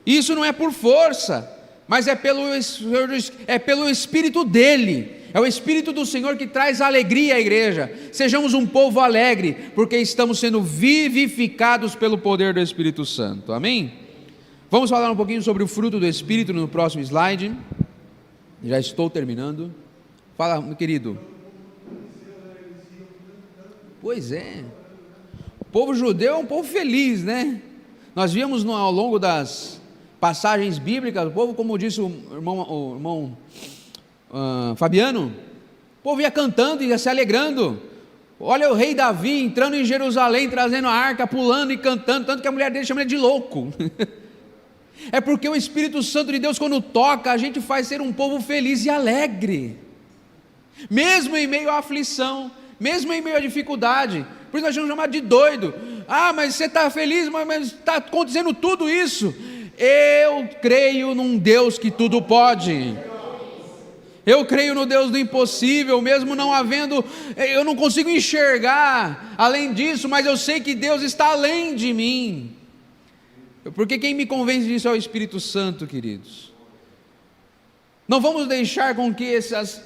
Isso não é por força, mas é pelo Espírito dele. É o Espírito do Senhor que traz alegria à igreja. Sejamos um povo alegre, porque estamos sendo vivificados pelo poder do Espírito Santo. Amém? Vamos falar um pouquinho sobre o fruto do Espírito no próximo slide. Já estou terminando. Fala, meu querido. Pois é. O povo judeu é um povo feliz, né? Nós vimos ao longo das passagens bíblicas, o povo, como disse o irmão Fabiano, o povo ia cantando e ia se alegrando. Olha o rei Davi entrando em Jerusalém, trazendo a arca, pulando e cantando, tanto que a mulher dele chama ele de louco. É porque o Espírito Santo de Deus, quando toca, a gente faz ser um povo feliz e alegre, mesmo em meio à aflição, mesmo em meio à dificuldade. Por isso nós somos chamados de doido. Ah, mas você está feliz, mas está acontecendo tudo isso. Eu creio num Deus que tudo pode. Eu creio no Deus do impossível, mesmo não havendo, eu não consigo enxergar além disso, mas eu sei que Deus está além de mim. Porque quem me convence disso é o Espírito Santo, queridos. Não vamos deixar com que essas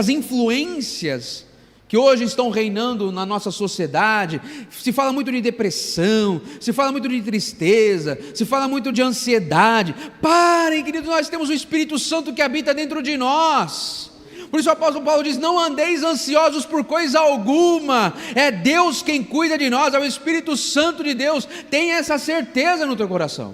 influências que hoje estão reinando na nossa sociedade, se fala muito de depressão, se fala muito de tristeza, se fala muito de ansiedade. Parem, queridos, nós temos o Espírito Santo que habita dentro de nós. Por isso o apóstolo Paulo diz: não andeis ansiosos por coisa alguma, é Deus quem cuida de nós, é o Espírito Santo de Deus. Tenha essa certeza no teu coração.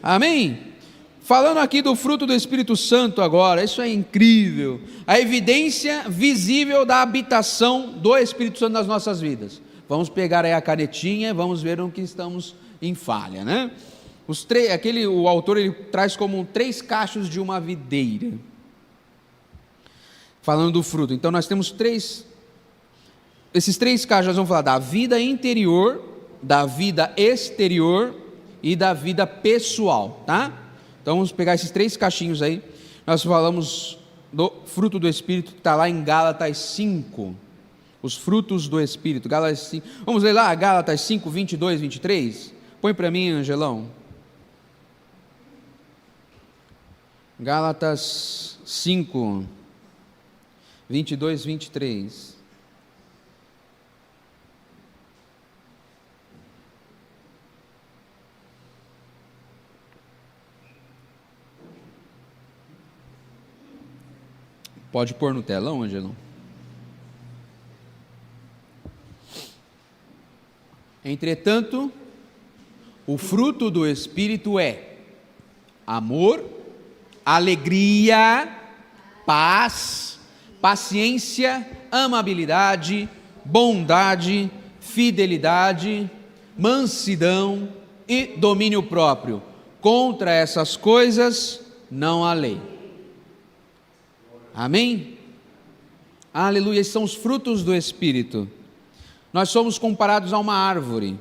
Amém? Falando aqui do fruto do Espírito Santo agora, isso é incrível, a evidência visível da habitação do Espírito Santo nas nossas vidas. Vamos pegar aí a canetinha, vamos ver onde estamos em falha, né? O autor ele traz como 3 cachos de uma videira, falando do fruto. Então nós temos esses 3 cachos, nós vamos falar da vida interior, da vida exterior e da vida pessoal, tá? Então vamos pegar esses 3 cachinhos aí. Nós falamos do fruto do Espírito, que está lá em Gálatas 5, os frutos do Espírito, Gálatas 5, vamos ler lá, Gálatas 5, 22, 23, põe para mim, Angelão, Gálatas 5, 22, 23, pode pôr no telão, Angelão? Entretanto, o fruto do Espírito é amor, alegria, paz, paciência, amabilidade, bondade, fidelidade, mansidão e domínio próprio. Contra essas coisas não há lei. Amém? Aleluia, esses são os frutos do Espírito. Nós somos comparados a uma árvore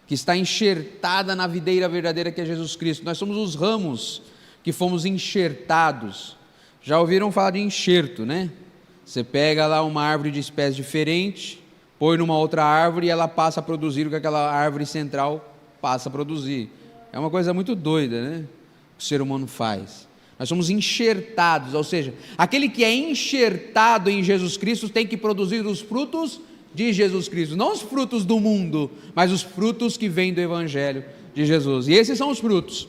que está enxertada na videira verdadeira que é Jesus Cristo. Nós somos os ramos que fomos enxertados. Já ouviram falar de enxerto, né? Você pega lá uma árvore de espécie diferente, põe numa outra árvore e ela passa a produzir o que aquela árvore central passa a produzir. É uma coisa muito doida, né? O ser humano faz. Nós somos enxertados, ou seja, aquele que é enxertado em Jesus Cristo tem que produzir os frutos de Jesus Cristo, não os frutos do mundo, mas os frutos que vêm do Evangelho de Jesus. E esses são os frutos.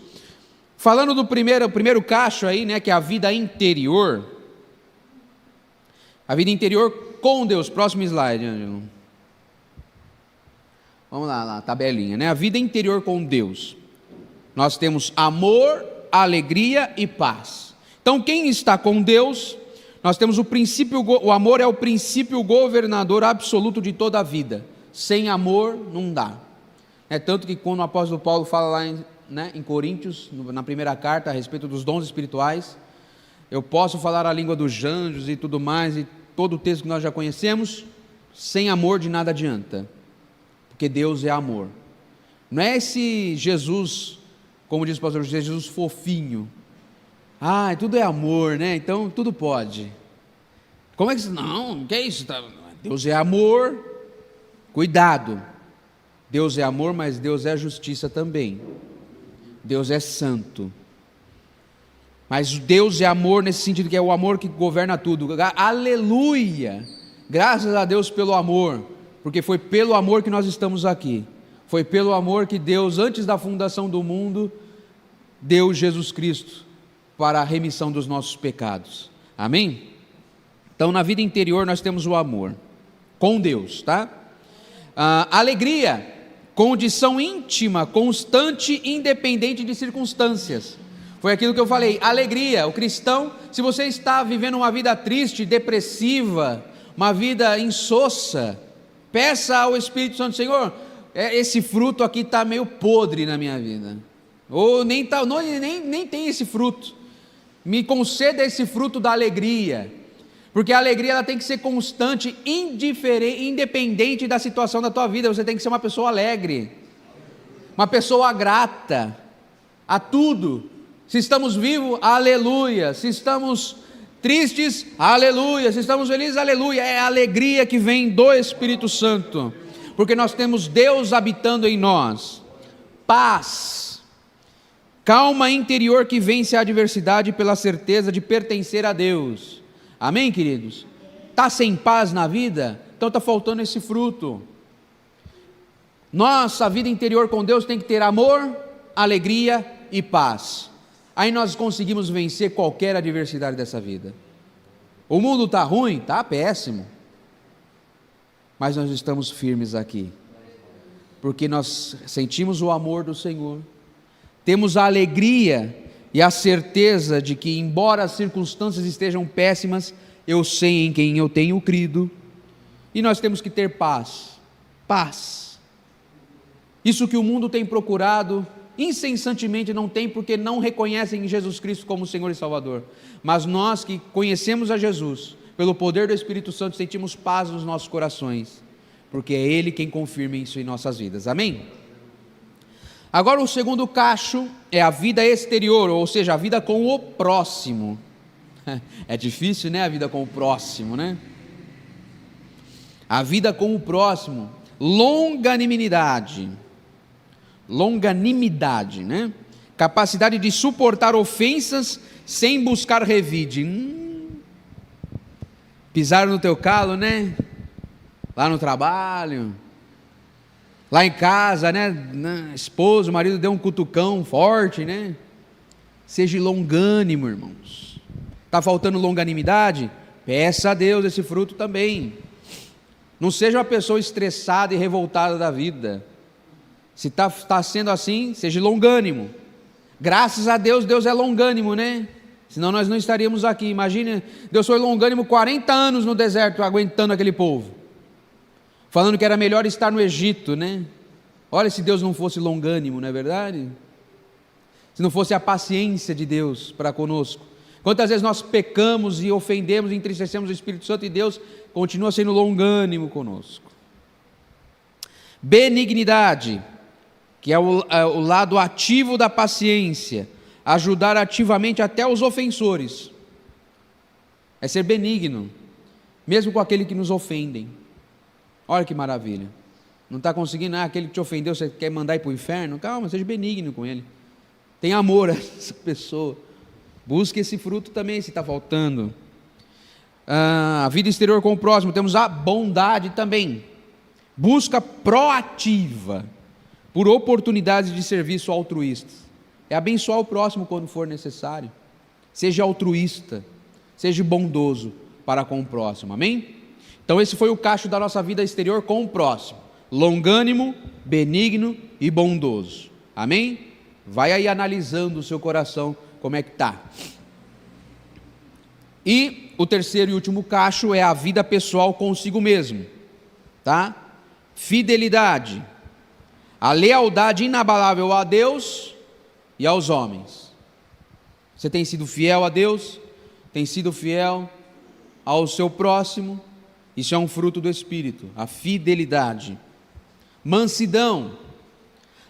Falando do primeiro cacho aí, né, que é a vida interior. A vida interior com Deus. Próximo slide, Ângelo. Vamos lá, tabelinha, né? A vida interior com Deus. Nós temos amor, alegria e paz. Então, quem está com Deus, nós temos o amor é o princípio governador absoluto de toda a vida. Sem amor não dá. É tanto que quando o apóstolo Paulo fala lá em Coríntios, na primeira carta, a respeito dos dons espirituais, eu posso falar a língua dos anjos e tudo mais, e todo o texto que nós já conhecemos, sem amor de nada adianta, porque Deus é amor. Não é esse Jesus, como diz o pastor José, Jesus fofinho, tudo é amor, né? Então tudo pode. Como é que não, que é isso? Deus é amor, cuidado, Deus é amor, mas Deus é justiça também, Deus é santo, mas Deus é amor nesse sentido, que é o amor que governa tudo. Aleluia, graças a Deus pelo amor, porque foi pelo amor que nós estamos aqui, foi pelo amor que Deus, antes da fundação do mundo, deu Jesus Cristo para a remissão dos nossos pecados, amém? Então na vida interior nós temos o amor com Deus, tá? Alegria, condição íntima, constante, independente de circunstâncias. Foi aquilo que eu falei, alegria. O cristão, se você está vivendo uma vida triste, depressiva, uma vida insossa, peça ao Espírito Santo: Senhor, esse fruto aqui está meio podre na minha vida, ou nem tem esse fruto, me conceda esse fruto da alegria, porque a alegria ela tem que ser constante, independente da situação da tua vida. Você tem que ser uma pessoa alegre, uma pessoa grata a tudo. Se estamos vivos, aleluia. Se estamos tristes, aleluia. Se estamos felizes, aleluia. É a alegria que vem do Espírito Santo, porque nós temos Deus habitando em nós. Paz, calma interior que vence a adversidade pela certeza de pertencer a Deus. Amém, queridos? Está sem paz na vida? Então está faltando esse fruto. Nossa vida interior com Deus tem que ter amor, alegria e paz. Aí nós conseguimos vencer qualquer adversidade dessa vida. O mundo está ruim? Está péssimo, mas nós estamos firmes aqui, porque nós sentimos o amor do Senhor, temos a alegria e a certeza de que, embora as circunstâncias estejam péssimas, eu sei em quem eu tenho crido, e nós temos que ter paz. Isso que o mundo tem procurado, incessantemente não tem, porque não reconhecem Jesus Cristo como Senhor e Salvador. Mas nós que conhecemos a Jesus, pelo poder do Espírito Santo, sentimos paz nos nossos corações, porque é Ele quem confirma isso em nossas vidas, amém? Agora o segundo cacho é a vida exterior, ou seja, a vida com o próximo. É difícil, né, a vida com o próximo, né? A vida com o próximo, longanimidade, né? Capacidade de suportar ofensas sem buscar revide. Pisaram no teu calo, né? Lá no trabalho, lá em casa, né? Esposo, o marido deu um cutucão forte, né? Seja longânimo, irmãos. Está faltando longanimidade? Peça a Deus esse fruto também. Não seja uma pessoa estressada e revoltada da vida. Se está sendo assim, seja longânimo. Graças a Deus, Deus é longânimo, né? Senão nós não estaríamos aqui. Imagina, Deus foi longânimo 40 anos no deserto, aguentando aquele povo, falando que era melhor estar no Egito, né? Olha, se Deus não fosse longânimo, não é verdade? Se não fosse a paciência de Deus para conosco. Quantas vezes nós pecamos e ofendemos e entristecemos o Espírito Santo, e Deus continua sendo longânimo conosco. Benignidade, que é o lado ativo da paciência, ajudar ativamente até os ofensores, é ser benigno, mesmo com aquele que nos ofendem. Olha que maravilha, não está conseguindo, aquele que te ofendeu, você quer mandar ir para o inferno? Calma, seja benigno com ele, tenha amor a essa pessoa, busque esse fruto também se está faltando. A vida exterior com o próximo, temos a bondade também, busca proativa por oportunidades de serviço altruísta, é abençoar o próximo quando for necessário, seja altruísta, seja bondoso para com o próximo, amém? Então esse foi o cacho da nossa vida exterior com o próximo, longânimo, benigno e bondoso, amém? Vai aí analisando o seu coração, como é que está. E o terceiro e último cacho é a vida pessoal consigo mesmo, tá? Fidelidade, a lealdade inabalável a Deus e aos homens. Você tem sido fiel a Deus, tem sido fiel ao seu próximo. Isso é um fruto do Espírito, a fidelidade. Mansidão,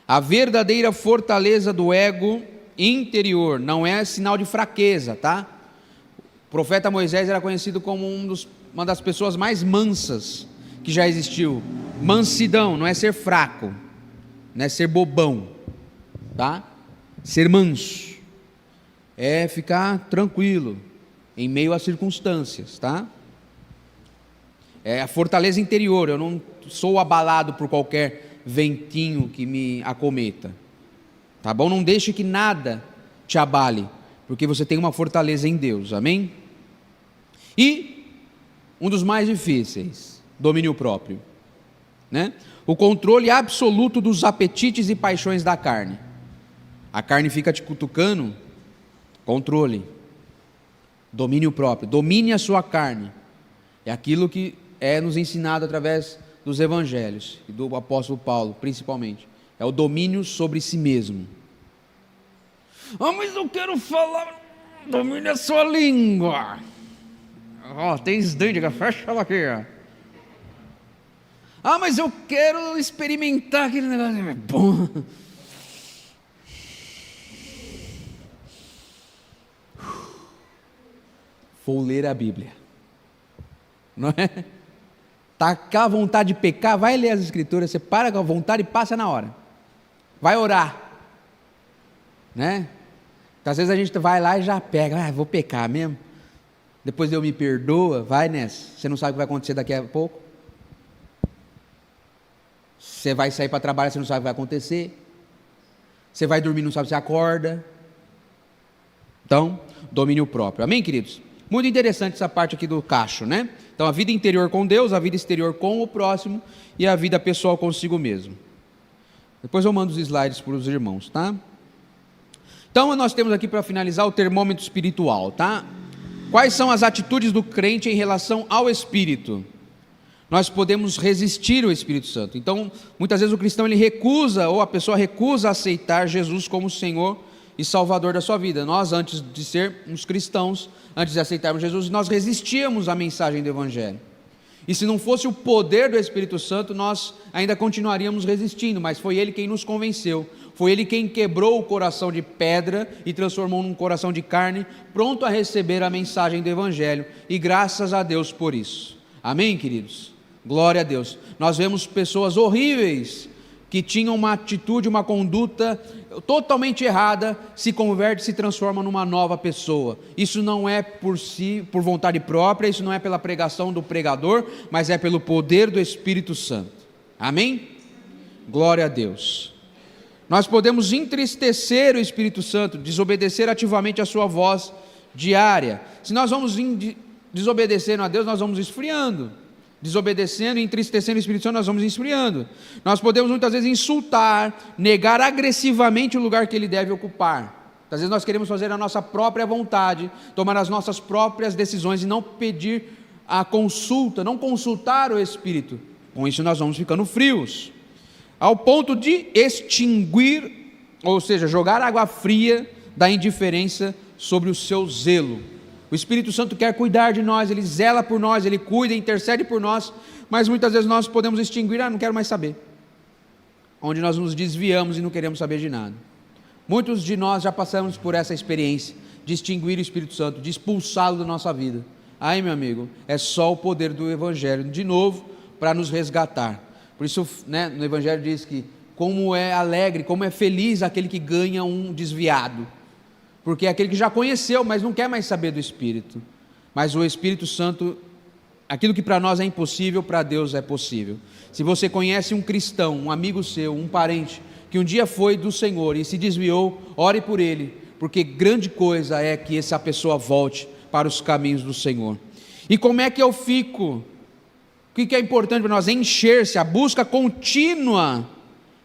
a verdadeira fortaleza do ego interior, não é sinal de fraqueza, tá? O profeta Moisés era conhecido como uma das pessoas mais mansas que já existiu. Mansidão não é ser fraco, não é ser bobão, tá? Ser manso é ficar tranquilo em meio às circunstâncias, tá? É a fortaleza interior. Eu não sou abalado por qualquer ventinho que me acometa, tá bom? Não deixe que nada te abale, porque você tem uma fortaleza em Deus, amém? E um dos mais difíceis, domínio próprio, né? O controle absoluto dos apetites e paixões da carne. A carne fica te cutucando, controle, domínio próprio, domine a sua carne. É aquilo que é nos ensinado através dos evangelhos e do apóstolo Paulo, principalmente. É o domínio sobre si mesmo. Mas eu quero falar, domine a sua língua. Tem esdêndiga, fecha ela aqui. Mas eu quero experimentar aquele negócio. É bom. Vou ler a Bíblia. Não é? Tá com a vontade de pecar, vai ler as Escrituras, você para com a vontade e passa na hora. Vai orar. Né? Então, às vezes a gente vai lá e já pega, vou pecar mesmo. Depois Deus me perdoa, vai nessa. Você não sabe o que vai acontecer daqui a pouco. Você vai sair para trabalhar, você não sabe o que vai acontecer. Você vai dormir, não sabe se acorda. Então, domínio próprio. Amém, queridos? Muito interessante essa parte aqui do cacho, né? Então, a vida interior com Deus, a vida exterior com o próximo e a vida pessoal consigo mesmo. Depois eu mando os slides para os irmãos, tá? Então, nós temos aqui para finalizar o termômetro espiritual, tá? Quais são as atitudes do crente em relação ao Espírito? Nós podemos resistir ao Espírito Santo. Então, muitas vezes o cristão ele recusa, ou a pessoa recusa aceitar Jesus como Senhor e Salvador da sua vida. Nós, antes de sermos cristãos, antes de aceitarmos Jesus, nós resistíamos à mensagem do Evangelho. E se não fosse o poder do Espírito Santo, nós ainda continuaríamos resistindo, mas foi Ele quem nos convenceu, foi Ele quem quebrou o coração de pedra e transformou num coração de carne, pronto a receber a mensagem do Evangelho, e graças a Deus por isso. Amém, queridos? Glória a Deus. Nós vemos pessoas horríveis, que tinham uma atitude, uma conduta totalmente errada, se converte, se transforma numa nova pessoa. Isso não é por si, por vontade própria, isso não é pela pregação do pregador, mas é pelo poder do Espírito Santo. Amém? Glória a Deus. Nós podemos entristecer o Espírito Santo, desobedecer ativamente a sua voz diária. Se nós vamos desobedecendo a Deus, nós vamos esfriando. Desobedecendo e entristecendo o Espírito Santo, nós vamos esfriando. Nós podemos muitas vezes insultar, negar agressivamente o lugar que ele deve ocupar. Às vezes nós queremos fazer a nossa própria vontade, tomar as nossas próprias decisões e não pedir a consulta, não consultar o Espírito. Com isso nós vamos ficando frios, ao ponto de extinguir, ou seja, jogar água fria da indiferença sobre o seu zelo. O Espírito Santo quer cuidar de nós, Ele zela por nós, Ele cuida, intercede por nós, mas muitas vezes nós podemos extinguir, não quero mais saber. Onde nós nos desviamos e não queremos saber de nada. Muitos de nós já passamos por essa experiência de extinguir o Espírito Santo, de expulsá-lo da nossa vida. Aí, meu amigo, é só o poder do Evangelho, de novo, para nos resgatar. Por isso, né, no Evangelho diz que como é alegre, como é feliz aquele que ganha um desviado. Porque é aquele que já conheceu, mas não quer mais saber do Espírito. Mas o Espírito Santo, aquilo que para nós é impossível, para Deus é possível. Se você conhece um cristão, um amigo seu, um parente, que um dia foi do Senhor e se desviou, ore por ele, porque grande coisa é que essa pessoa volte para os caminhos do Senhor. E como é que eu fico? O que é importante para nós? Encher-se, a busca contínua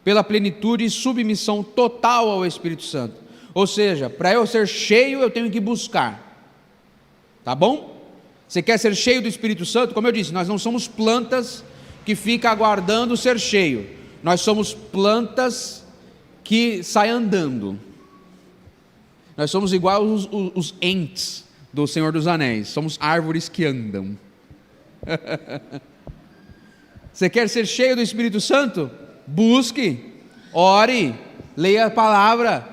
pela plenitude e submissão total ao Espírito Santo. Ou seja, para eu ser cheio, eu tenho que buscar. Tá bom? Você quer ser cheio do Espírito Santo? Como eu disse, nós não somos plantas que ficam aguardando ser cheio. nós somos plantas que saem andando. Nós somos igual os ents do Senhor dos Anéis, somos árvores que andam. Você quer ser cheio do Espírito Santo? Busque, ore, leia a palavra.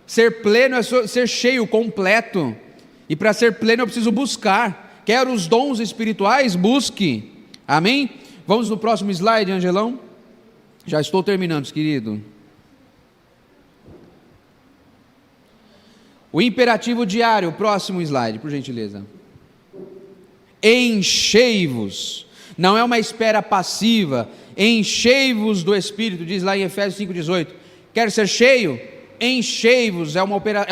Ser pleno é ser cheio, completo. E para ser pleno eu preciso buscar. Quero os dons espirituais? Busque. Amém? Vamos no próximo slide, Angelão. Já estou terminando, querido. O imperativo diário, próximo slide, por gentileza. Enchei-vos. Não é uma espera passiva. Enchei-vos do Espírito, diz lá em Efésios 5,18. Quer ser cheio? Enchei-vos. É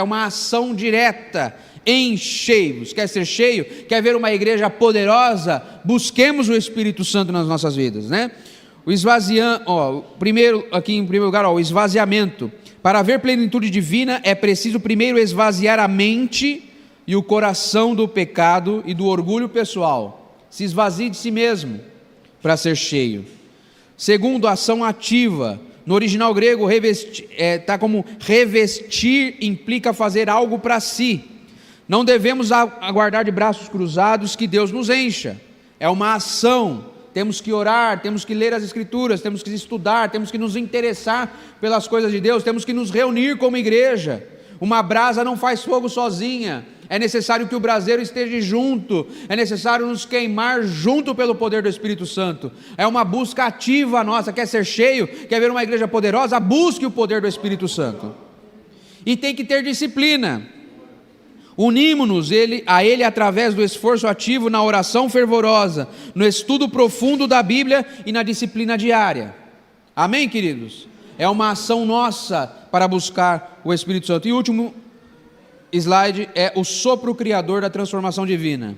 uma ação direta. Enchei-vos. Quer ser cheio? Quer ver uma igreja poderosa? Busquemos o Espírito Santo nas nossas vidas, né? O primeiro lugar, o esvaziamento. Para haver plenitude divina é preciso primeiro esvaziar a mente e o coração do pecado e do orgulho pessoal. Se esvazie de si mesmo para ser cheio. Segundo, ação ativa. No original grego, está como revestir, implica fazer algo para si. Não devemos aguardar de braços cruzados que Deus nos encha. É uma ação. Temos que orar, temos que ler as Escrituras, temos que estudar, temos que nos interessar pelas coisas de Deus, temos que nos reunir como igreja. Uma brasa não faz fogo sozinha, é necessário que o braseiro esteja junto, é necessário nos queimar junto pelo poder do Espírito Santo. É uma busca ativa nossa. Quer ser cheio, quer ver uma igreja poderosa? Busque o poder do Espírito Santo. E tem que ter disciplina. Unimos-nos a Ele através do esforço ativo na oração fervorosa, no estudo profundo da Bíblia e na disciplina diária. Amém, queridos? É uma ação nossa para buscar o Espírito Santo. E o último slide é o sopro criador da transformação divina.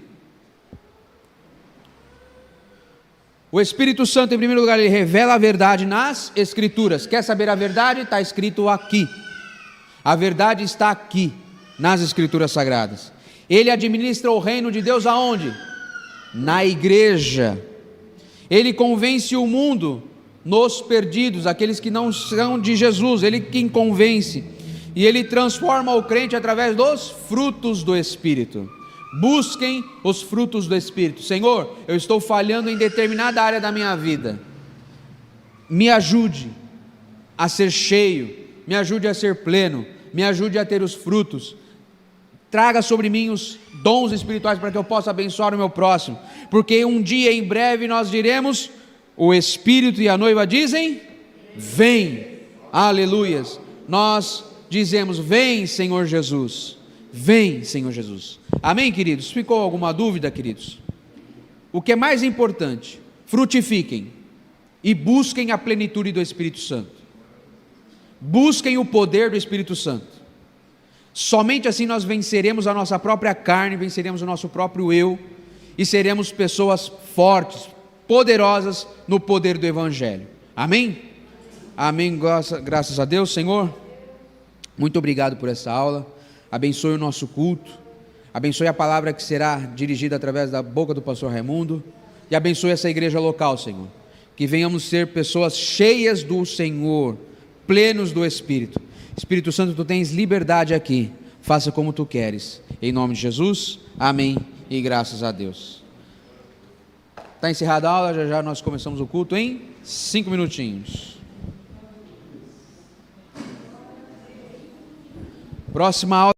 O Espírito Santo, em primeiro lugar, ele revela a verdade nas Escrituras. Quer saber a verdade? Está escrito aqui. A verdade está aqui, nas Escrituras Sagradas. Ele administra o reino de Deus aonde? Na igreja. Ele convence o mundo, nos perdidos, aqueles que não são de Jesus. Ele quem convence. E ele transforma o crente através dos frutos do Espírito. Busquem os frutos do Espírito. Senhor, eu estou falhando em determinada área da minha vida. Me ajude a ser cheio, me ajude a ser pleno, me ajude a ter os frutos. Traga sobre mim os dons espirituais para que eu possa abençoar o meu próximo. Porque um dia, em breve, nós diremos: o Espírito e a noiva dizem: vem. Aleluias. Nós dizemos: vem, Senhor Jesus. Vem, Senhor Jesus. Amém, queridos? Ficou alguma dúvida, queridos? O que é mais importante: frutifiquem e busquem a plenitude do Espírito Santo. Busquem o poder do Espírito Santo. Somente assim nós venceremos a nossa própria carne, venceremos o nosso próprio eu e seremos pessoas fortes, poderosas no poder do Evangelho. Amém? Amém, graças a Deus. Senhor, muito obrigado por essa aula. Abençoe o nosso culto, abençoe a palavra que será dirigida através da boca do pastor Raimundo e abençoe essa igreja local, Senhor. Que venhamos ser pessoas cheias do Senhor, plenos do Espírito. Espírito Santo, tu tens liberdade aqui, faça como tu queres, em nome de Jesus, amém e graças a Deus. Está encerrada a aula, já nós começamos o culto em 5 minutinhos. Próxima aula.